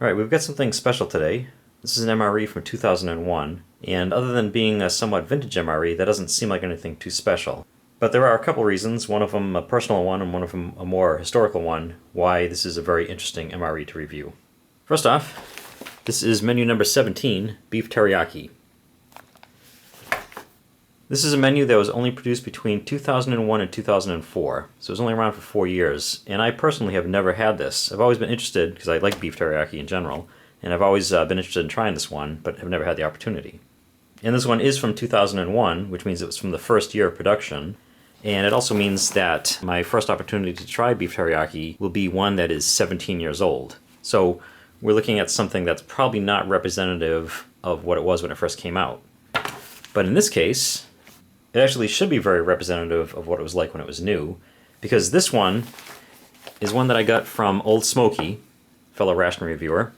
Alright, we've got something special today. This is an MRE from 2001, and other than being a somewhat vintage MRE, that doesn't seem like anything too special. But there are a couple reasons, one of them a personal one and one of them a more historical one, why this is a very interesting MRE to review. First off, this is menu number 17, Beef Teriyaki. This is a menu that was only produced between 2001 and 2004, so it was only around for 4 years, and I personally have never had this. I've always been interested, because I like beef teriyaki in general, and I've always been interested in trying this one, but have never had the opportunity. And this one is from 2001, which means it was from the first year of production, and it also means that my first opportunity to try beef teriyaki will be one that is 17 years old. So we're looking at something that's probably not representative of what it was when it first came out. But in this case, it actually should be very representative of what it was like when it was new, because this one is one that I got from Old Smokey, fellow ration reviewer,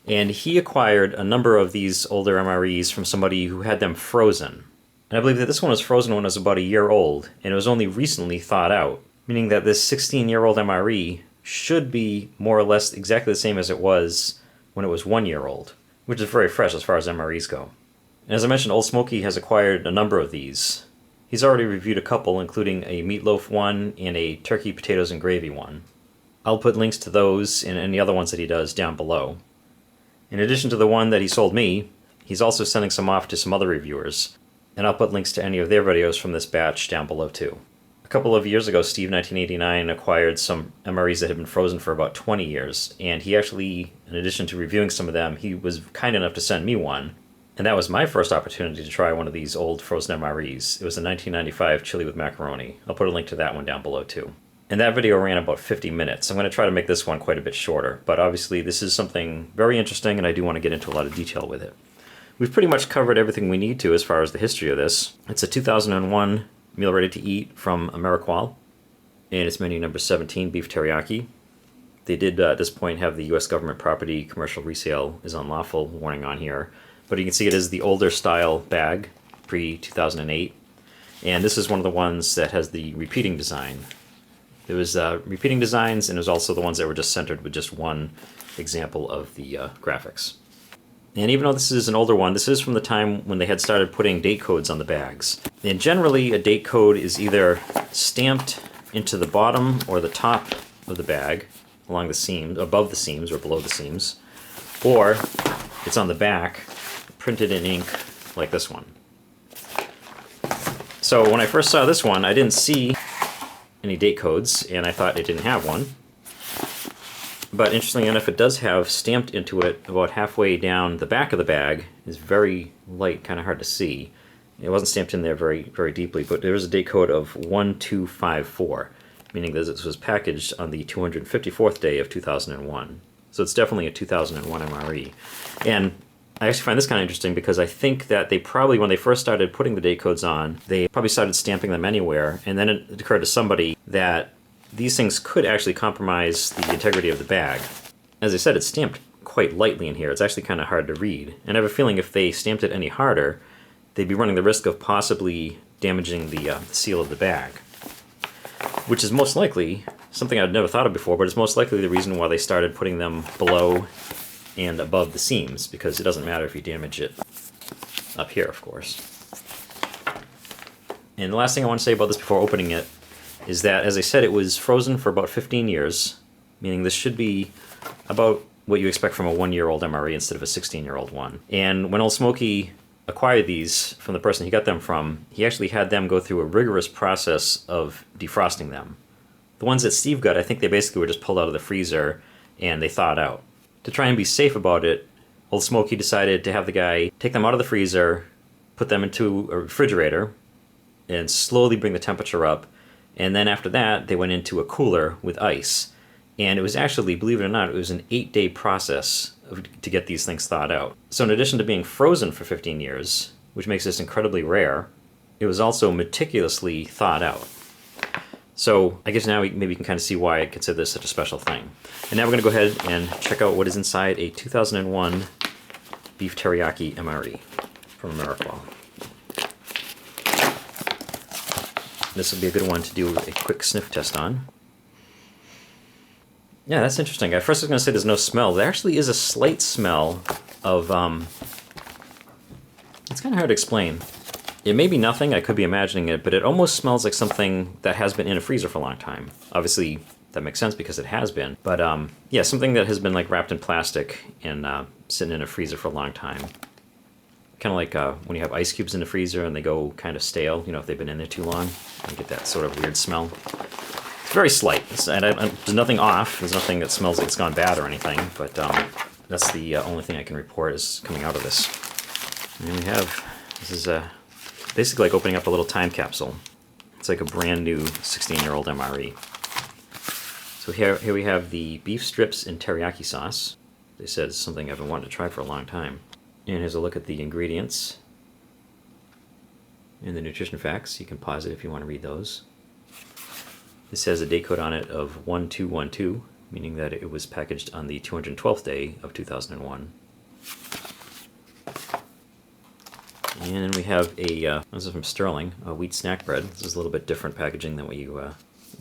and he acquired a number of these older MREs from somebody who had them frozen. And I believe that this one was frozen when it was about a year old, and it was only recently thawed out, meaning that this 16-year-old MRE should be more or less exactly the same as it was when it was 1 year old, which is very fresh as far as MREs go. And as I mentioned, Old Smokey has acquired a number of these. He's already reviewed a couple, including a meatloaf one and a turkey, potatoes, and gravy one. I'll put links to those and any other ones that he does down below. In addition to the one that he sold me, he's also sending some off to some other reviewers, and I'll put links to any of their videos from this batch down below too. A couple of years ago, Steve1989 acquired some MREs that had been frozen for about 20 years, and he actually, in addition to reviewing some of them, he was kind enough to send me one. And that was my first opportunity to try one of these old frozen MREs. It was a 1995 chili with macaroni. I'll put a link to that one down below too. And that video ran about 50 minutes. I'm going to try to make this one quite a bit shorter, but obviously this is something very interesting and I do want to get into a lot of detail with it. We've pretty much covered everything we need to as far as the history of this. It's a 2001 meal ready to eat from MRE, and it's menu number 17, Beef Teriyaki. They did at this point have the US government property commercial resale is unlawful warning on here. But you can see it is the older style bag, pre-2008. And this is one of the ones that has the repeating design. There was repeating designs, and it was also the ones that were just centered with just one example of the graphics. And even though this is an older one, this is from the time when they had started putting date codes on the bags. And generally, a date code is either stamped into the bottom or the top of the bag, along the seams, above the seams or below the seams, or it's on the back, printed in ink like this one. So when I first saw this one, I didn't see any date codes, and I thought it didn't have one. But interestingly enough, it does have stamped into it about halfway down the back of the bag. It's very light, kind of hard to see. It wasn't stamped in there very, very deeply, but there is a date code of 1254, meaning that this was packaged on the 254th day of 2001. So it's definitely a 2001 MRE. And I actually find this kind of interesting because I think that they probably, when they first started putting the date codes on, they probably started stamping them anywhere, and then it occurred to somebody that these things could actually compromise the integrity of the bag. As I said, it's stamped quite lightly in here. It's actually kind of hard to read. And I have a feeling if they stamped it any harder, they'd be running the risk of possibly damaging the seal of the bag. Which is most likely something I'd never thought of before, but it's most likely the reason why they started putting them below and above the seams, because it doesn't matter if you damage it up here, of course. And the last thing I want to say about this before opening it is that, as I said, it was frozen for about 15 years, meaning this should be about what you expect from a 1-year-old MRE instead of a 16-year-old one. And when Old Smokey acquired these from the person he got them from, he actually had them go through a rigorous process of defrosting them. The ones that Steve got, I think they basically were just pulled out of the freezer and they thawed out. To try and be safe about it, Old Smokey decided to have the guy take them out of the freezer, put them into a refrigerator, and slowly bring the temperature up. And then after that, they went into a cooler with ice. And it was actually, believe it or not, it was an 8-day process to get these things thawed out. So in addition to being frozen for 15 years, which makes this incredibly rare, it was also meticulously thawed out. So I guess now maybe you can kind of see why I consider this such a special thing. And now we're going to go ahead and check out what is inside a 2001 Beef Teriyaki MRE from MRE. This will be a good one to do a quick sniff test on. Yeah, that's interesting. At first I was going to say there's no smell. There actually is a slight smell of, it's kind of hard to explain. It may be nothing, I could be imagining it, but it almost smells like something that has been in a freezer for a long time. Obviously, that makes sense because it has been. But yeah, something that has been like wrapped in plastic and sitting in a freezer for a long time. Kind of like when you have ice cubes in the freezer and they go kind of stale, you know, if they've been in there too long, you get that sort of weird smell. It's very slight, and there's nothing off, there's nothing that smells like it's gone bad or anything, but that's the only thing I can report is coming out of this. And we have, this is basically like opening up a little time capsule. It's like a brand new 16-year-old MRE. So here we have the beef strips in teriyaki sauce. They said it's something I've been wanting to try for a long time. And here's a look at the ingredients and the nutrition facts. You can pause it if you want to read those. This has a date code on it of 1212, meaning that it was packaged on the 212th day of 2001. And then we have a, this is from Sterling, a wheat snack bread. This is a little bit different packaging than what you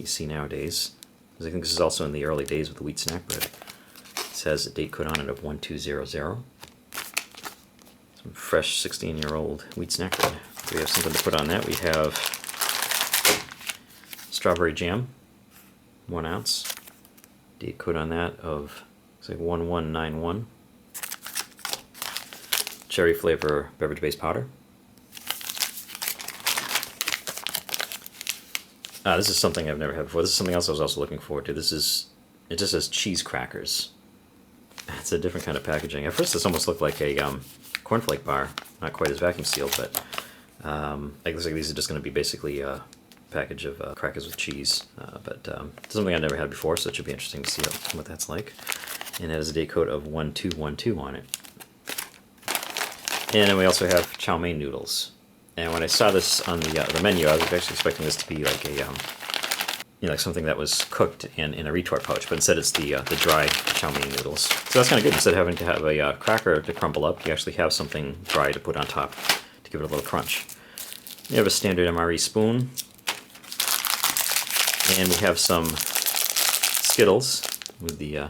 see nowadays. Because I think this is also in the early days with the wheat snack bread. It has a date code on it of 1200. Some fresh 16-year-old wheat snack bread. We have something to put on that. We have strawberry jam, 1 ounce. Date code on that of, looks like 1191. Cherry flavor beverage base powder. This is something I've never had before. This is something else I was also looking forward to. This is, it just says cheese crackers. It's a different kind of packaging. At first this almost looked like a cornflake bar. Not quite as vacuum sealed, but it looks like these are just going to be basically a package of crackers with cheese. But it's something I've never had before, so it should be interesting to see what that's like. And it has a date code of 1212 on it. And then we also have chow mein noodles. And when I saw this on the menu, I was actually expecting this to be like a, you know, like something that was cooked in a retort pouch, but instead it's the dry chow mein noodles. So that's kind of good. Instead of having to have a cracker to crumble up, you actually have something dry to put on top to give it a little crunch. You have a standard MRE spoon. And we have some Skittles with the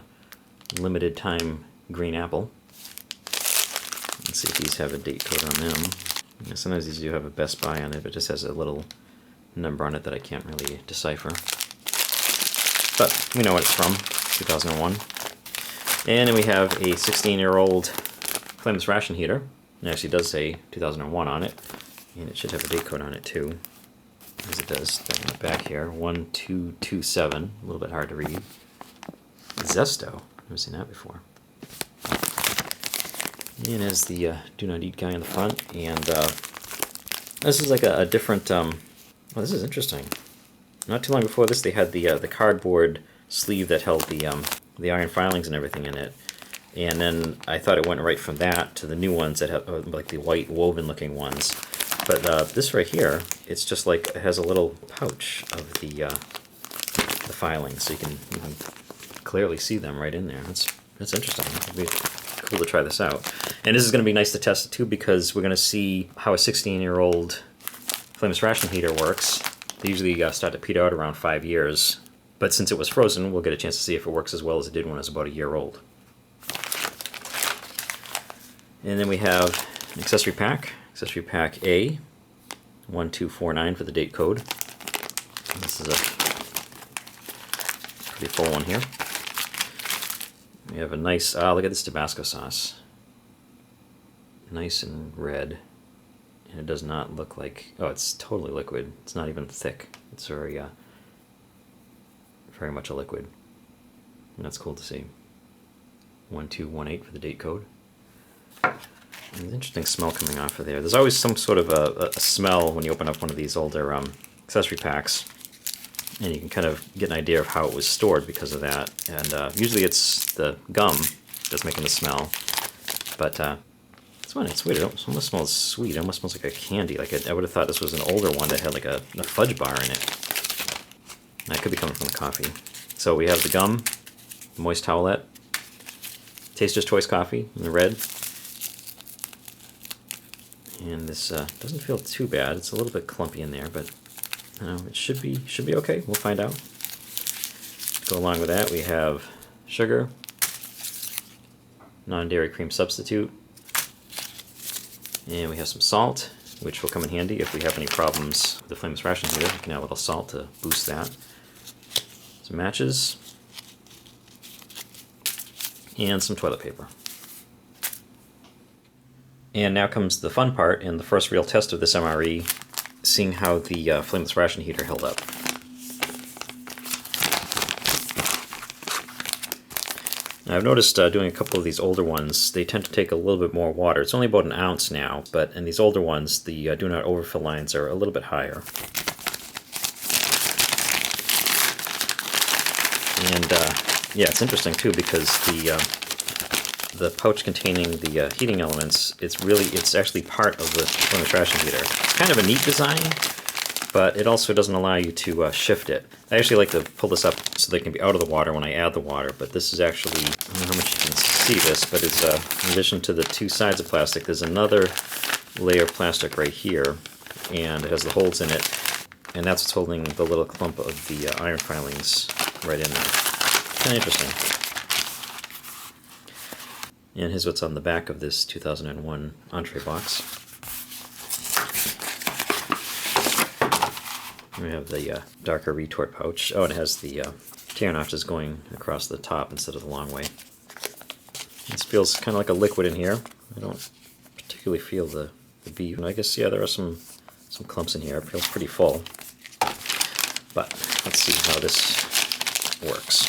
limited time green apple. Let's see if these have a date code on them. Yeah, sometimes these do have a Best Buy on it, but it just has a little number on it that I can't really decipher. But we know what it's from, 2001. And then we have a 16-year-old flameless ration heater. It actually does say 2001 on it, and it should have a date code on it too, as it does down the back here, 1227, a little bit hard to read. Zesto, never seen that before. And as the do not eat guy in the front, and this is like a different, well, this is interesting. Not too long before this they had the cardboard sleeve that held the iron filings and everything in it. And then I thought it went right from that to the new ones that have like the white woven looking ones. But this right here, it's just like it has a little pouch of the filings, so you can clearly see them right in there. That's interesting. It'd be cool to try this out. And this is going to be nice to test it too, because we're going to see how a 16-year-old flameless ration heater works. They usually start to peter out around 5 years, but since it was frozen, we'll get a chance to see if it works as well as it did when it was about a year old. And then we have an accessory pack A, 1249 for the date code. This is a pretty full one here. We have a nice, look at this Tabasco sauce. Nice and red. And it does not look like, oh, it's totally liquid. It's not even thick. It's very much a liquid. And that's cool to see. 1218 for the date code. There's an interesting smell coming off of there. There's always some sort of a smell when you open up one of these older accessory packs. And you can kind of get an idea of how it was stored because of that. And usually it's the gum that's making the smell. But it's funny, it's weird. It almost smells sweet. It almost smells like a candy. Like I would have thought this was an older one that had like a fudge bar in it. And that could be coming from the coffee. So we have the gum, the moist towelette, Taster's Choice coffee in the red. And this doesn't feel too bad. It's a little bit clumpy in there, but it should be okay. We'll find out. To go along with that, we have sugar, non-dairy cream substitute, and we have some salt, which will come in handy if we have any problems with the flameless ration heater. We can add a little salt to boost that. Some matches, and some toilet paper. And now comes the fun part and the first real test of this MRE, seeing how the flameless ration heater held up. Now, I've noticed doing a couple of these older ones, they tend to take a little bit more water. It's only about an ounce now, but in these older ones, the do not overfill lines are a little bit higher. And yeah, it's interesting too because the pouch containing the heating elements, it's actually part of the flameless ration heater. It's kind of a neat design, but it also doesn't allow you to shift it. I actually like to pull this up so they can be out of the water when I add the water, but this is actually, I don't know how much you can see this, but it's in addition to the two sides of plastic, there's another layer of plastic right here, and it has the holes in it, and that's what's holding the little clump of the iron filings right in there. Kind of interesting. And here's what's on the back of this 2001 entree box. We have the darker retort pouch. Oh, and it has the tear notches going across the top instead of the long way. This feels kind of like a liquid in here. I don't particularly feel the beef. And I guess, yeah, there are some clumps in here. It feels pretty full. But let's see how this works.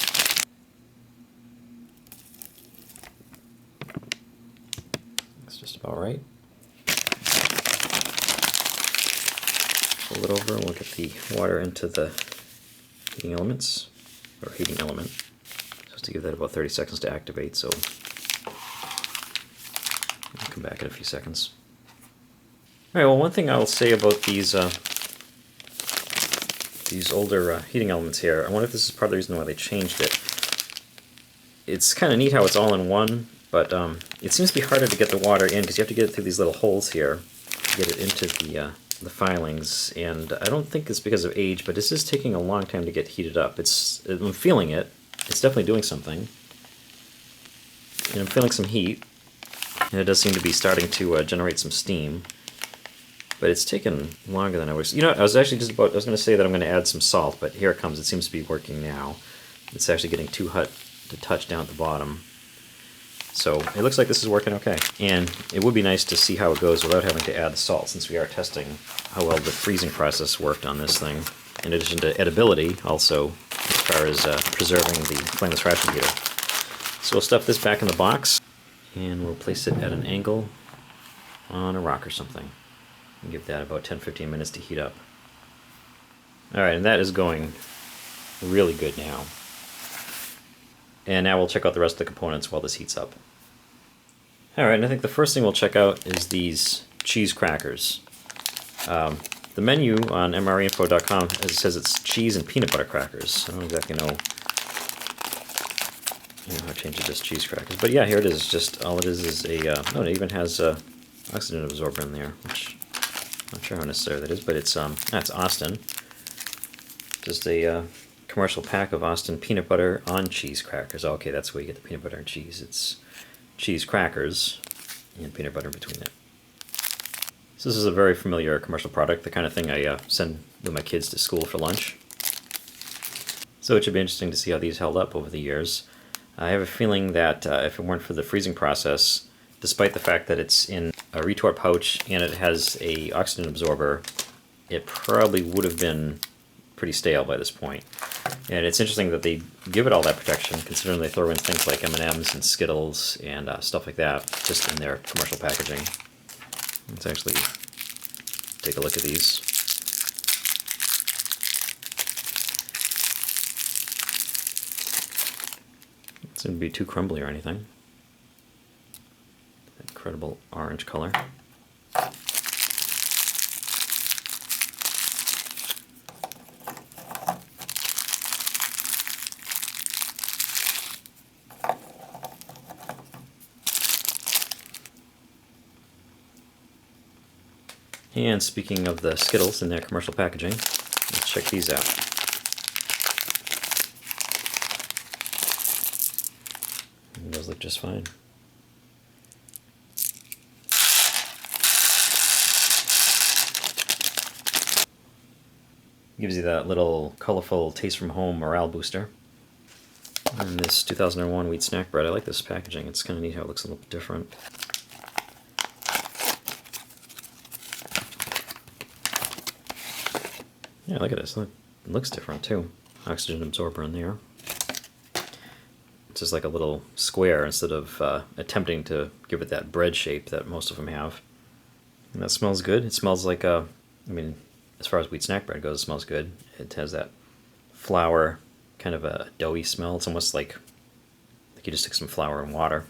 That's just about right. Pull it over and we'll get the water into the heating elements, or heating element. Just to give that about 30 seconds to activate, so I'll come back in a few seconds. Alright, well, one thing I'll say about these older heating elements here, I wonder if this is part of the reason why they changed it. It's kind of neat how it's all in one, but it seems to be harder to get the water in because you have to get it through these little holes here to get it into the filings, and I don't think it's because of age, but this is taking a long time to get heated up. I'm feeling it. It's definitely doing something. And I'm feeling some heat, and it does seem to be starting to generate some steam. But it's taken longer than I was. You know, I was actually I was going to say that I'm going to add some salt, but here it comes. It seems to be working now. It's actually getting too hot to touch down at the bottom. So it looks like this is working okay. And it would be nice to see how it goes without having to add the salt, since we are testing how well the freezing process worked on this thing. In addition to edibility, also as far as preserving the flameless ration heater. So we'll stuff this back in the box, and we'll place it at an angle on a rock or something. And give that about 10-15 minutes to heat up. Alright, and that is going really good now. And now we'll check out the rest of the components while this heats up. Alright, and I think the first thing we'll check out is these cheese crackers. The menu on MREinfo.com says it's cheese and peanut butter crackers. I don't exactly know how to change it to cheese crackers. But yeah, here it is. Just all it is a... oh, it even has a oxygen absorber in there, which I'm not sure how necessary that is, but it's that's Austin. Just a commercial pack of Austin peanut butter on cheese crackers. Oh, okay, that's where you get the peanut butter and cheese. It's cheese crackers and peanut butter in between it. So this is a very familiar commercial product, the kind of thing I send with my kids to school for lunch. So it should be interesting to see how these held up over the years. I have a feeling that if it weren't for the freezing process, despite the fact that it's in a retort pouch and it has a oxygen absorber, it probably would have been pretty stale by this point. And it's interesting that they give it all that protection, considering they throw in things like M&Ms and Skittles and stuff like that just in their commercial packaging. Let's actually take a look at these. It doesn't be too crumbly or anything. Incredible orange color. And speaking of the Skittles in their commercial packaging, let's check these out. look just fine. Gives you that little colorful taste from home morale booster. And this 2001 wheat snack bread, I like this packaging. It's kind of neat how it looks a little bit different. Yeah, look at this. Look, it looks different too. Oxygen absorber in there. It's just like a little square instead of attempting to give it that bread shape that most of them have. And that smells good. It smells like I mean, as far as wheat snack bread goes, it smells good. It has that flour, kind of a doughy smell. It's almost like you just stick some flour and water.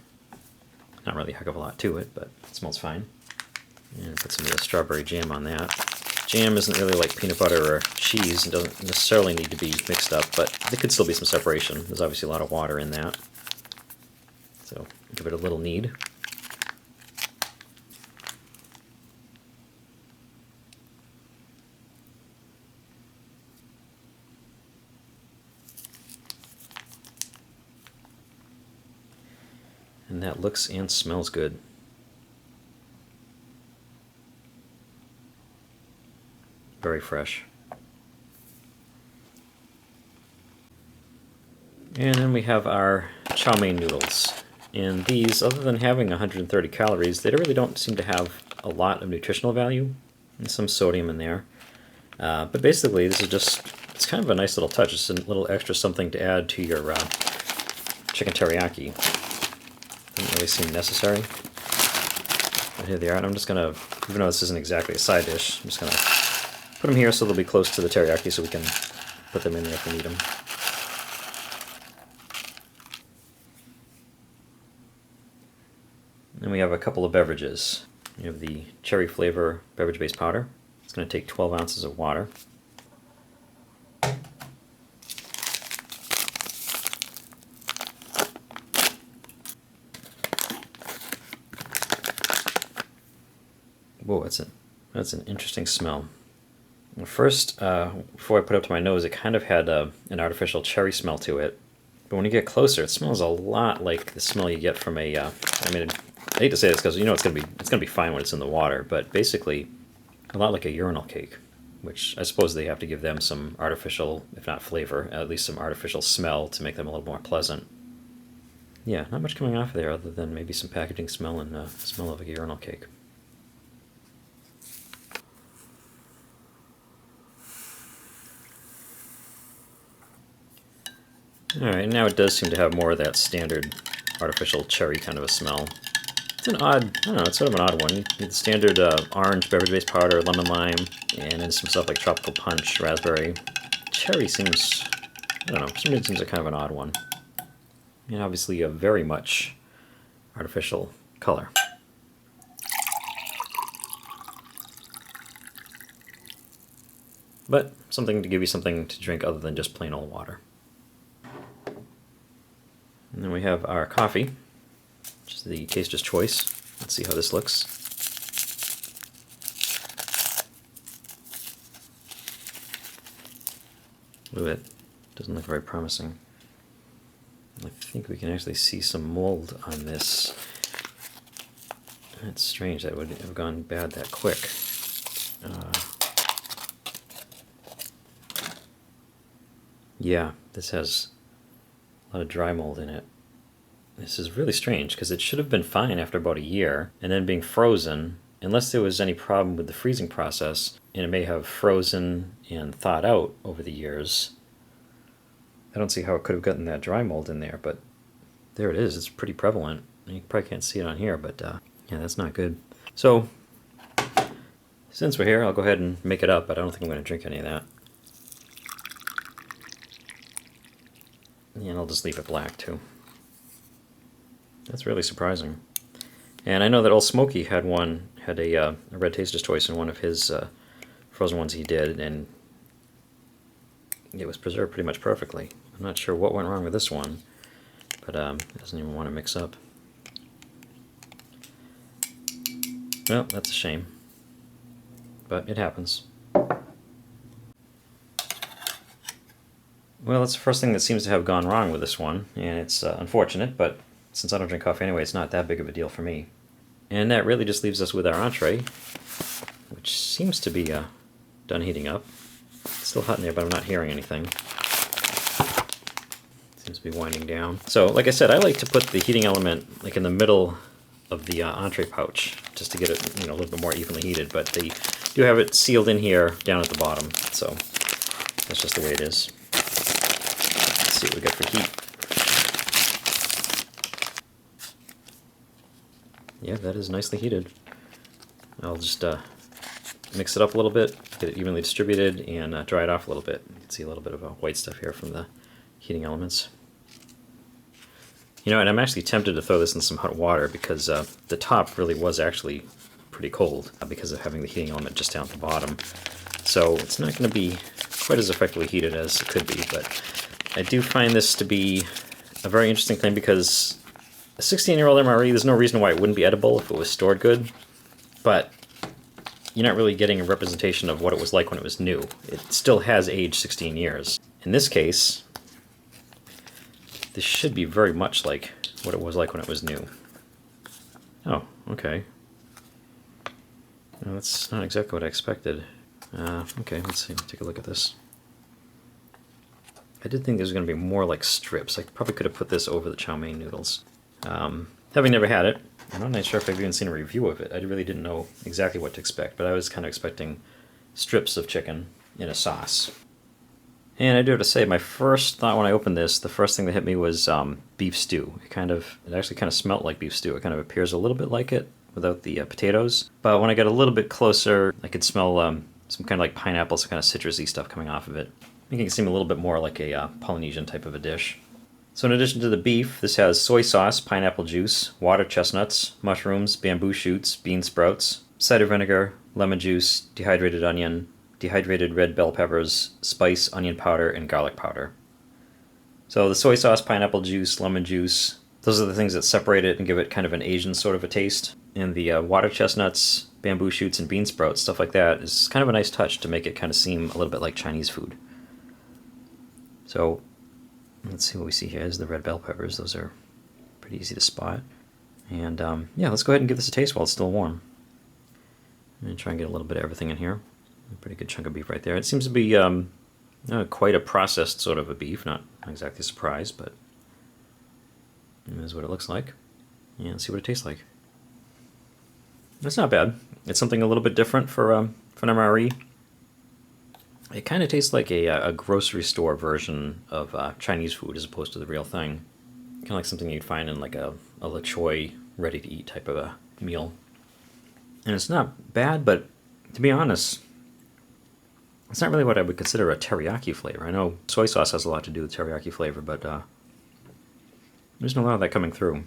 Not really a heck of a lot to it, but it smells fine. And put some of the strawberry jam on that. Jam isn't really like peanut butter or cheese. It doesn't necessarily need to be mixed up, but there could still be some separation. There's obviously a lot of water in that. So give it a little knead. And that looks and smells good. Very fresh. And then we have our chow mein noodles. And these, other than having 130 calories, they really don't seem to have a lot of nutritional value. And some sodium in there. But basically, this is just, it's kind of a nice little touch. It's a little extra something to add to your chicken teriyaki. Doesn't really seem necessary. But here they are. And I'm just going to, even though this isn't exactly a side dish, I'm just going to put them here so they'll be close to the teriyaki so we can put them in there if we need them. Then we have a couple of beverages. We have the cherry flavor beverage-based powder. It's going to take 12 ounces of water. Whoa, that's an interesting smell. First, before I put it up to my nose, it kind of had an artificial cherry smell to it. But when you get closer, it smells a lot like the smell you get from a. I mean, I hate to say this because you know it's gonna be fine when it's in the water, but basically, a lot like a urinal cake, which I suppose they have to give them some artificial, if not flavor, at least some artificial smell to make them a little more pleasant. Yeah, not much coming off of there other than maybe some packaging smell and smell of a urinal cake. Alright, now it does seem to have more of that standard artificial cherry kind of a smell. It's an odd, I don't know, it's sort of an odd one. You get the standard orange beverage-based powder, lemon lime, and then some stuff like tropical punch, raspberry. Cherry seems, I don't know, for some reason it seems like kind of an odd one. And obviously a very much artificial color. But something to give you something to drink other than just plain old water. And then we have our coffee, which is the Taster's Choice. Let's see how this looks. Ooh, it doesn't look very promising. I think we can actually see some mold on this. That's strange that it would have gone bad that quick. Yeah, this has a lot of dry mold in it. This is really strange because it should have been fine after about a year and then being frozen, unless there was any problem with the freezing process, and it may have frozen and thawed out over the years. I don't see how it could have gotten that dry mold in there, but there it is. It's pretty prevalent. You probably can't see it on here, but yeah, that's not good. So, since we're here, I'll go ahead and make it up, but I don't think I'm going to drink any of that. And I'll just leave it black too. That's really surprising. And I know that Old Smokey had a red Taster's Choice in one of his frozen ones he did, and it was preserved pretty much perfectly. I'm not sure what went wrong with this one, but it doesn't even want to mix up. Well, that's a shame, but it happens. Well, that's the first thing that seems to have gone wrong with this one, and it's unfortunate, but since I don't drink coffee anyway, it's not that big of a deal for me. And that really just leaves us with our entree, which seems to be done heating up. It's still hot in there, but I'm not hearing anything. Seems to be winding down. So, like I said, I like to put the heating element like in the middle of the entree pouch, just to get it, a little bit more evenly heated. But they do have it sealed in here down at the bottom, so that's just the way it is. Let's see what we got for heat. Yeah, that is nicely heated. I'll just mix it up a little bit, get it evenly distributed, and dry it off a little bit. You can see a little bit of white stuff here from the heating elements. And I'm actually tempted to throw this in some hot water because the top really was actually pretty cold because of having the heating element just down at the bottom. So it's not going to be quite as effectively heated as it could be, but I do find this to be a very interesting thing because a 16-year-old MRE, there's no reason why it wouldn't be edible if it was stored good, but you're not really getting a representation of what it was like when it was new. It still has aged 16 years. In this case, this should be very much like what it was like when it was new. Oh, okay. No, that's not exactly what I expected. Okay, let's see, take a look at this. I did think there was going to be more like strips. I probably could have put this over the chow mein noodles. Having never had it, I'm not sure if I've even seen a review of it. I really didn't know exactly what to expect, but I was kind of expecting strips of chicken in a sauce. And I do have to say, my first thought when I opened this, the first thing that hit me was beef stew. It actually kind of smelled like beef stew. It kind of appears a little bit like it without the potatoes. But when I got a little bit closer, I could smell some kind of like pineapple, some kind of citrusy stuff coming off of it, making it seem a little bit more like a Polynesian type of a dish. So in addition to the beef, this has soy sauce, pineapple juice, water chestnuts, mushrooms, bamboo shoots, bean sprouts, cider vinegar, lemon juice, dehydrated onion, dehydrated red bell peppers, spice, onion powder, and garlic powder. So the soy sauce, pineapple juice, lemon juice, those are the things that separate it and give it kind of an Asian sort of a taste. And the water chestnuts, bamboo shoots, and bean sprouts, stuff like that, is kind of a nice touch to make it kind of seem a little bit like Chinese food. So let's see what we see here. Is the red bell peppers. Those are pretty easy to spot. And yeah, let's go ahead and give this a taste while it's still warm. I'm going to try and get a little bit of everything in here. A pretty good chunk of beef right there. It seems to be quite a processed sort of a beef. Not exactly a surprise, but this is what it looks like. Yeah, let's see what it tastes like. That's not bad. It's something a little bit different for an MRE. It kind of tastes like a grocery store version of Chinese food as opposed to the real thing. Kind of like something you'd find in like a la choy ready-to-eat type of a meal. And it's not bad, but to be honest, it's not really what I would consider a teriyaki flavor. I know soy sauce has a lot to do with teriyaki flavor, but there's not a lot of that coming through.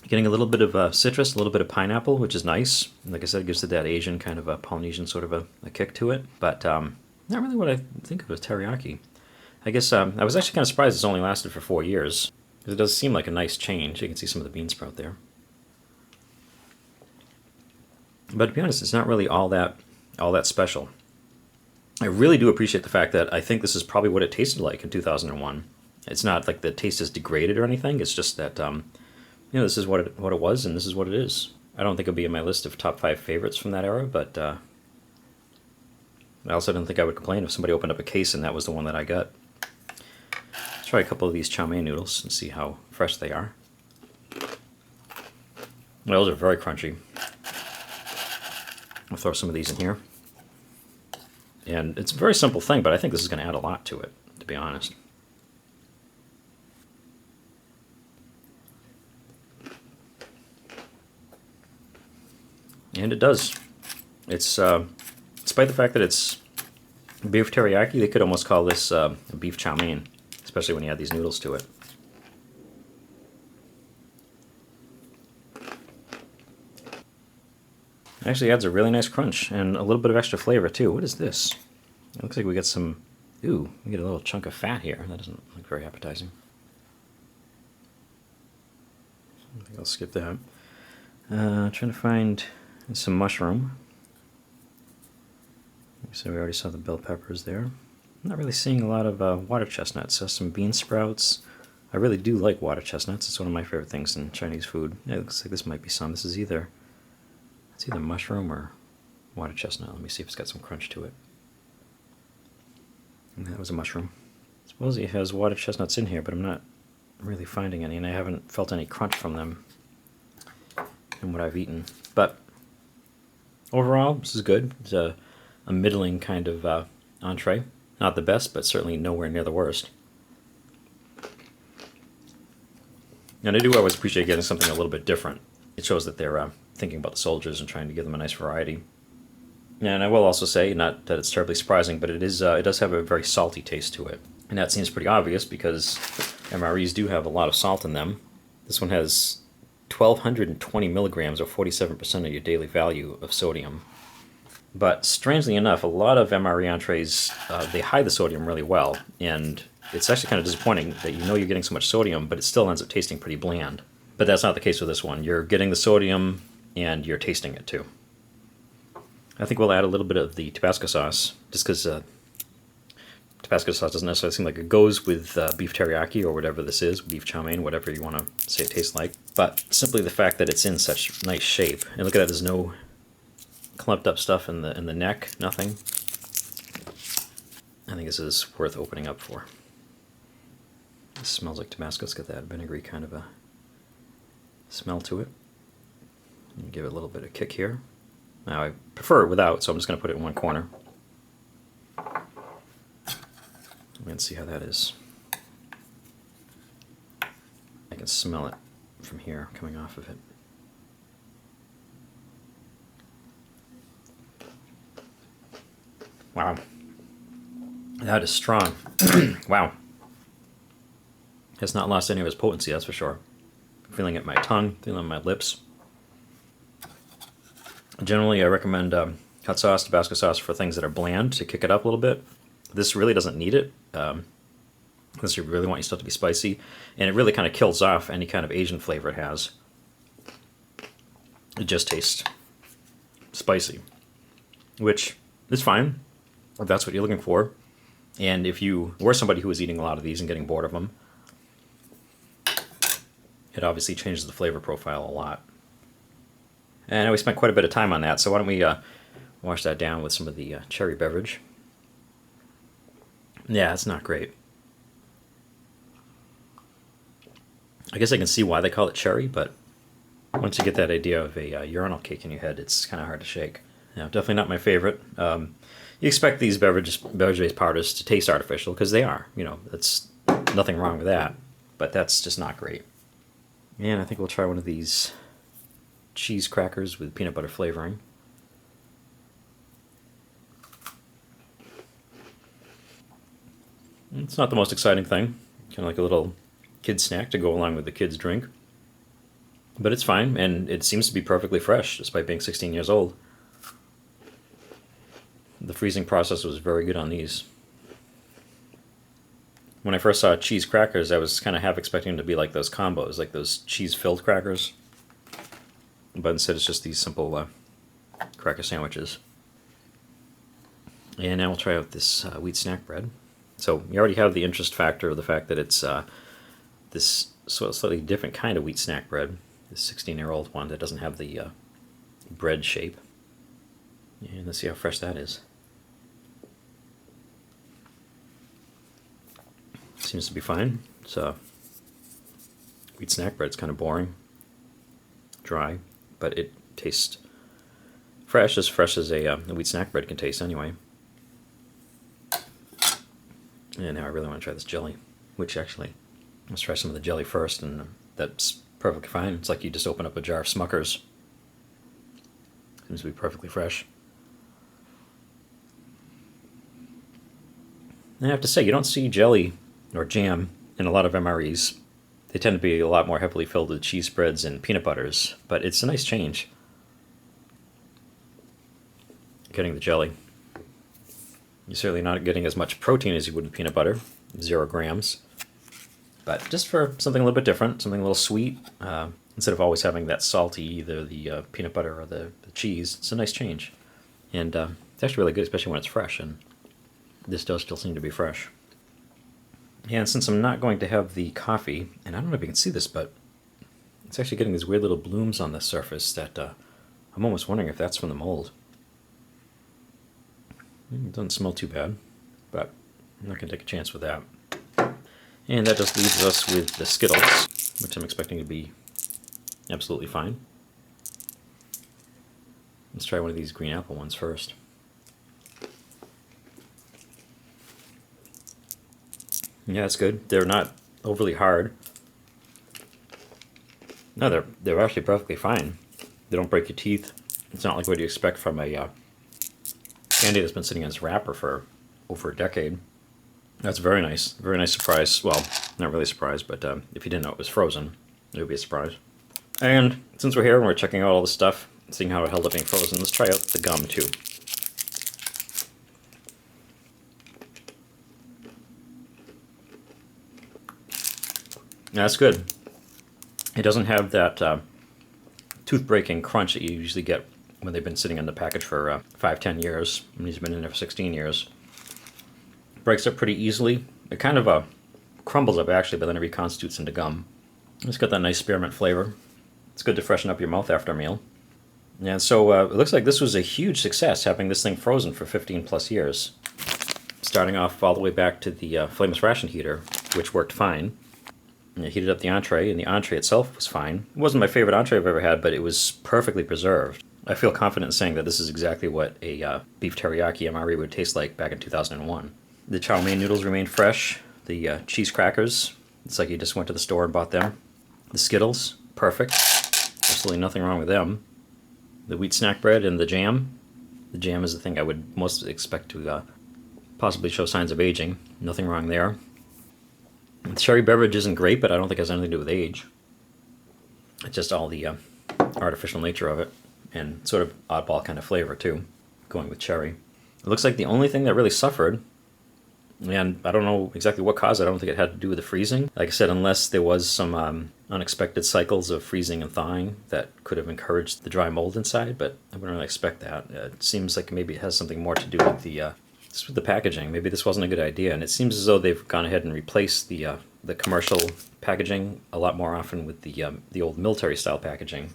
Getting a little bit of citrus, a little bit of pineapple, which is nice. Like I said, it gives it that Asian kind of a Polynesian sort of a kick to it. But not really what I think of as teriyaki. I guess I was actually kind of surprised it's only lasted for 4 years. Because it does seem like a nice change. You can see some of the bean sprout there. But to be honest, it's not really all that special. I really do appreciate the fact that I think this is probably what it tasted like in 2001. It's not like the taste is degraded or anything. It's just that this is what it was, and this is what it is. I don't think it'll be in my list of top 5 favorites from that era, but I also didn't think I would complain if somebody opened up a case and that was the one that I got. Let's try a couple of these chow mein noodles and see how fresh they are. Those are very crunchy. I'll throw some of these in here. And it's a very simple thing, but I think this is going to add a lot to it, to be honest. And it does. It's, despite the fact that it's beef teriyaki, they could almost call this a beef chow mein, especially when you add these noodles to it. It actually adds a really nice crunch and a little bit of extra flavor too. What is this? It looks like we get some, we get a little chunk of fat here. That doesn't look very appetizing. I think I'll skip that. Trying to find some mushroom. So we already saw the bell peppers there. I'm not really seeing a lot of water chestnuts. So some bean sprouts, I really do like water chestnuts. It's one of my favorite things in Chinese food. Yeah, it looks like this might be some. This is either, it's either mushroom or water chestnut. Let me see if it's got some crunch to it. And that was a mushroom. Supposedly it has water chestnuts in here, but I'm not really finding any, and I haven't felt any crunch from them in what I've eaten. But overall, this is good. It's a middling kind of entree. Not the best, but certainly nowhere near the worst. And I do always appreciate getting something a little bit different. It shows that they're thinking about the soldiers and trying to give them a nice variety. And I will also say, not that it's terribly surprising, but it does have a very salty taste to it. And that seems pretty obvious because MREs do have a lot of salt in them. This one has 1,220 milligrams, or 47% of your daily value of sodium. But strangely enough, a lot of MRE entrees, they hide the sodium really well, and it's actually kind of disappointing that you know you're getting so much sodium, but it still ends up tasting pretty bland. But that's not the case with this one. You're getting the sodium, and you're tasting it too. I think we'll add a little bit of the Tabasco sauce, just because Tabasco sauce doesn't necessarily seem like it goes with beef teriyaki or whatever this is, beef chow mein, whatever you want to say it tastes like. But simply the fact that it's in such nice shape, and look at that, there's no clumped up stuff in the neck, nothing. I think this is worth opening up for. This smells like Tabasco. It's got that vinegary kind of a smell to it. Give it a little bit of kick here. Now I prefer it without, so I'm just going to put it in one corner. Let's see how that is. I can smell it from here coming off of it. Wow. That is strong. Wow. Has not lost any of its potency, that's for sure. Feeling it in my tongue, feeling it in my lips. Generally, I recommend hot sauce, Tabasco sauce for things that are bland to kick it up a little bit. This really doesn't need it, unless you really want your stuff to be spicy, and it really kind of kills off any kind of Asian flavor it has. It just tastes spicy, which is fine if that's what you're looking for. And if you were somebody who was eating a lot of these and getting bored of them, it obviously changes the flavor profile a lot. And I know we spent quite a bit of time on that, so why don't we wash that down with some of the cherry beverage. Yeah, it's not great. I guess I can see why they call it cherry, but once you get that idea of a urinal cake in your head, it's kind of hard to shake. Yeah, definitely not my favorite. You expect these beverage-based powders to taste artificial, because they are. You know, that's nothing wrong with that, but that's just not great. And I think we'll try one of these cheese crackers with peanut butter flavoring. It's not the most exciting thing, kind of like a little kid's snack to go along with the kid's drink. But it's fine, and it seems to be perfectly fresh, despite being 16 years old. The freezing process was very good on these. When I first saw cheese crackers, I was kind of half expecting them to be like those combos, like those cheese-filled crackers. But instead it's just these simple cracker sandwiches. And now we'll try out this wheat snack bread. So you already have the interest factor of the fact that it's this slightly different kind of wheat snack bread. This 16-year-old one that doesn't have the bread shape. And let's see how fresh that is. Seems to be fine. It's wheat snack bread's kind of boring, dry, but it tastes fresh as a wheat snack bread can taste anyway. And now I really want to try this jelly, which actually, let's try some of the jelly first, and that's perfectly fine. It's like you just open up a jar of Smuckers. Seems to be perfectly fresh. And I have to say, you don't see jelly or jam in a lot of MREs. They tend to be a lot more heavily filled with cheese spreads and peanut butters, but it's a nice change getting the jelly. You're certainly not getting as much protein as you would in peanut butter, 0 grams. But just for something a little bit different, something a little sweet, instead of always having that salty, either the peanut butter or the cheese, it's a nice change. And it's actually really good, especially when it's fresh, and this does still seem to be fresh. And since I'm not going to have the coffee, and I don't know if you can see this, but it's actually getting these weird little blooms on the surface that I'm almost wondering if that's from the mold. It doesn't smell too bad, but I'm not going to take a chance with that. And that just leaves us with the Skittles, which I'm expecting to be absolutely fine. Let's try one of these green apple ones first. Yeah, it's good. They're not overly hard. No, they're actually perfectly fine. They don't break your teeth. It's not like what you expect from a candy that's been sitting in its wrapper for over a decade. That's very nice. Very nice surprise. Well, not really a surprise, but if you didn't know it was frozen, it would be a surprise. And since we're here and we're checking out all this stuff, seeing how it held up being frozen, let's try out the gum too. That's good. It doesn't have that tooth-breaking crunch that you usually get when they've been sitting in the package for 5-10 years. And these have been in there for 16 years. Breaks up pretty easily. It kind of crumbles up actually, but then it reconstitutes into gum. It's got that nice spearmint flavor. It's good to freshen up your mouth after a meal. And so it looks like this was a huge success, having this thing frozen for 15 plus years. Starting off all the way back to the flameless ration heater, which worked fine. And it heated up the entree, and the entree itself was fine. It wasn't my favorite entree I've ever had, but it was perfectly preserved. I feel confident in saying that this is exactly what a beef teriyaki MRE would taste like back in 2001. The chow mein noodles remained fresh. The cheese crackers, it's like you just went to the store and bought them. The Skittles, perfect. Absolutely nothing wrong with them. The wheat snack bread and the jam. The jam is the thing I would most expect to possibly show signs of aging. Nothing wrong there. The cherry beverage isn't great, but I don't think it has anything to do with age. It's just all the artificial nature of it, and sort of oddball kind of flavor too, going with cherry. It looks like the only thing that really suffered, and I don't know exactly what caused it, I don't think it had to do with the freezing. Like I said, unless there was some unexpected cycles of freezing and thawing that could have encouraged the dry mold inside, but I wouldn't really expect that. It seems like maybe it has something more to do with the packaging. Maybe this wasn't a good idea, and it seems as though they've gone ahead and replaced the commercial packaging a lot more often with the old military style packaging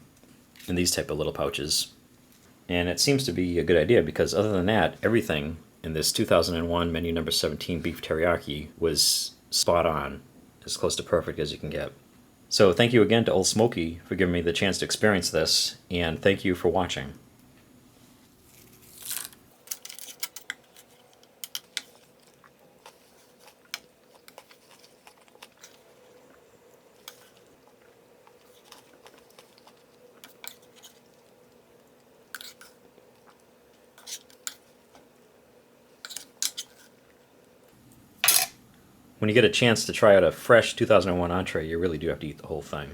in these type of little pouches. And it seems to be a good idea because other than that, everything in this 2001 Menu No. 17 Beef Teriyaki was spot on, as close to perfect as you can get. So thank you again to Old Smoky for giving me the chance to experience this, and thank you for watching. When you get a chance to try out a fresh 2001 entree, you really do have to eat the whole thing.